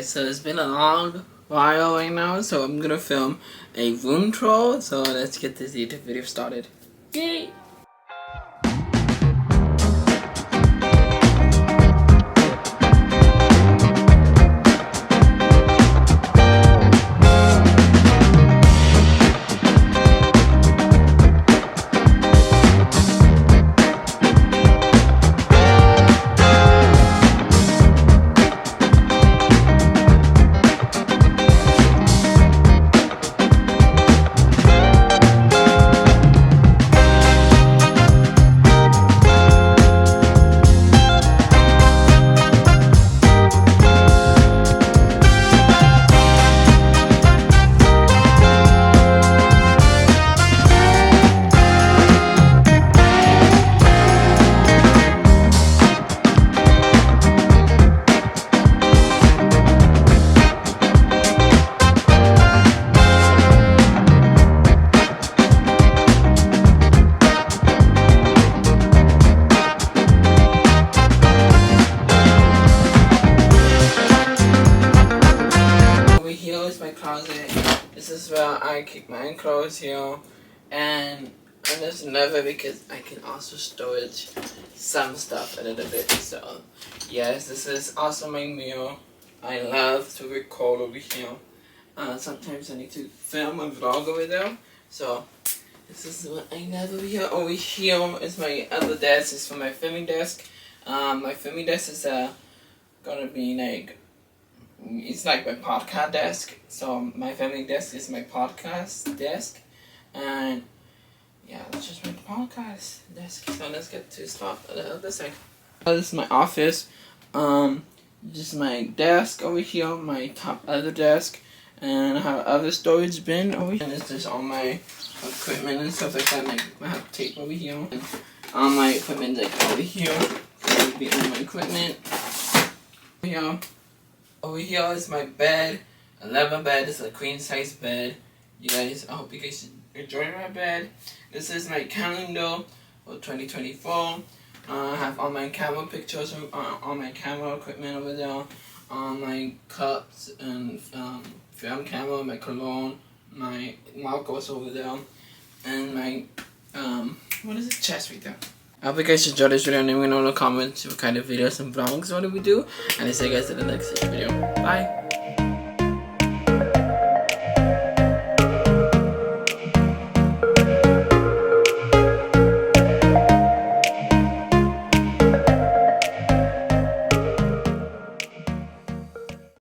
So it's been a long while right now, so I'm gonna film a room tour. So let's get this YouTube video started. Yay! My closet. This is where I keep my clothes here, and there's another because I can also storage some stuff a little bit. So yes, this is also my mirror. I love to record over here. Sometimes I need to film a vlog over there. So this is what I have over here. Over here is my other desk. It's for my filming desk. My filming desk is gonna be like, it's like my podcast desk. So my family desk is my podcast desk, and yeah, that's just my podcast desk. So let's get to stuff on the other side. This is my office. Just my desk over here, my top other desk, and I have other storage bin over here. And it's just all my equipment and stuff like that. Like I have tape over here, and all my equipment like over here. That would be all my equipment. Here. Over here is my bed. I love my bed. It's a queen size bed. You guys, I hope you guys enjoy my bed. This is my calendar for 2024. I have all my camera pictures, all my camera equipment over there. All my cups and film camera, my cologne, my markers over there, and my what is it? Chest right there. I hope you guys enjoyed this video, and let me know in the comments what kind of videos and vlogs what do we do, and I'll see you guys in the next video. Bye!